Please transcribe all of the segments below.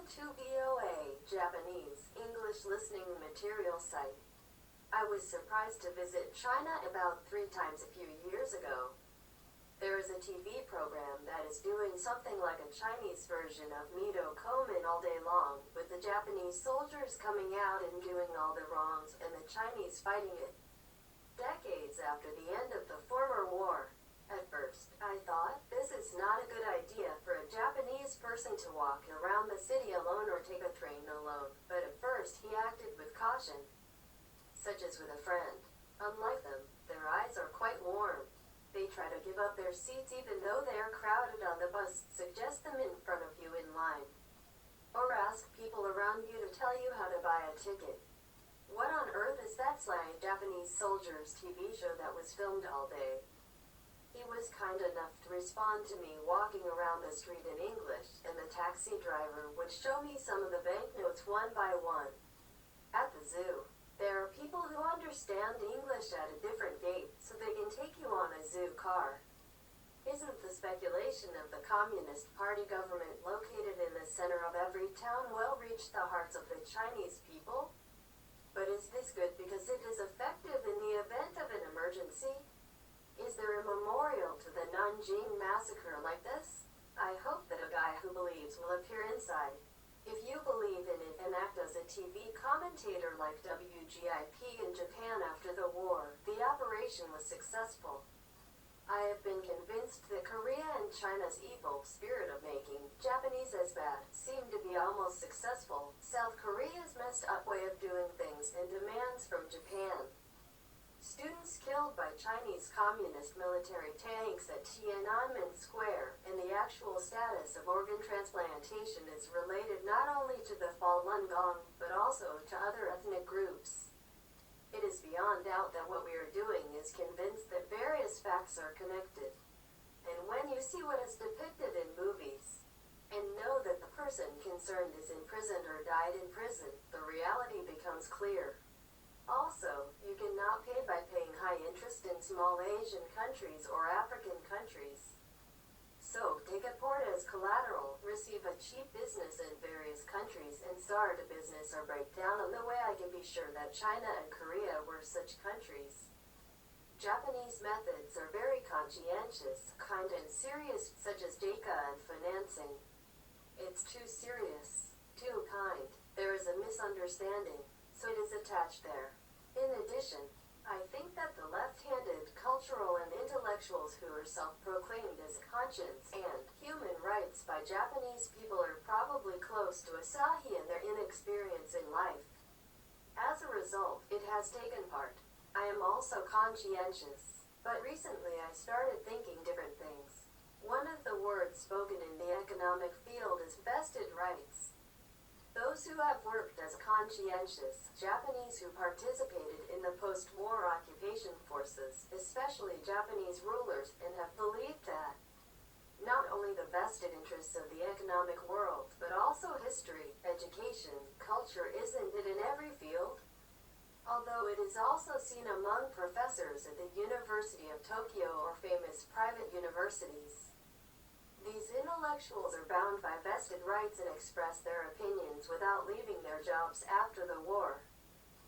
m0112 VOA, Japanese, English listening material site. I was surprised to visit China about 3 times a few years ago. There is a TV program that is doing something like a Chinese version of Mito Komon all day long, with the Japanese soldiers coming out and doing all the wrongs and the Chinese fighting it. Decades after the end of the former war. At first, I thought, this is not a good idea for a Japanese person to walk around the city alone or take a train alone, but at first he acted with caution, such as with a friend. Unlike them, their eyes are quite warm. They try to give up their seats even though they are crowded on the bus, suggest them in front of you in line, or ask people around you to tell you how to buy a ticket. What on earth is that slang Japanese soldiers TV show that was filmed all day? He was kind enough to respond to me walking around the street in English, and the taxi driver would show me some of the banknotes one by one. At the zoo, there are people who understand English at a different gate, so they can take you on a zoo car. Isn't the speculation of the Communist Party government located in the center of every town well reach the hearts of the Chinese people? But is this good because it is effective in the event of an emergency? Is there a memorial to the Nanjing massacre like this? I hope that a guy who believes will appear inside. If you believe in it and act as a TV commentator like WGIP in Japan after the war, the operation was successful. I have been convinced that Korea and China's evil spirit of making Japanese as bad seemed to be almost successful. South Korea's messed up way of doing things and demands from Japan. Students killed by Chinese communist military tanks at Tiananmen Square, and the actual status of organ transplantation is related not only to the Falun Gong, but also to other ethnic groups. It is beyond doubt that what we are doing is convinced that various facts are connected. And when you see what is depicted in movies, and know that the person concerned is imprisoned or died in prison, the reality becomes clear. Also, you cannot pay by paying high interest in small Asian countries or African countries. So, take a port as collateral, receive a cheap business in various countries, and start a business or break down on the way I can be sure that China and Korea were such countries. Japanese methods are very conscientious, kind and serious, such as JICA and financing. It's too serious, too kind. There is a misunderstanding, so it is attached there. In addition, I think that the left-handed cultural and intellectuals who are self-proclaimed as conscience and human rights by Japanese people are probably close to Asahi in their inexperience in life. As a result, it has taken part. I am also conscientious, but recently I started thinking different things. One of the words spoken in the economic field is vested rights. Those who have worked as conscientious Japanese who participated in the post-war occupation forces, especially Japanese rulers, and have believed that not only the vested interests of the economic world, but also history, education, culture, isn't it in every field? Although it is also seen among professors at the University of Tokyo or famous private universities. These intellectuals are bound by vested rights and express their opinions without leaving their jobs after the war.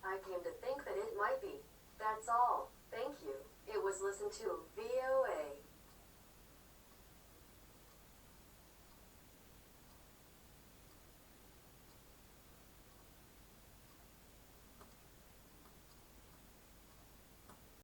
I came to think that it might be. That's all. Thank you. It was listened to via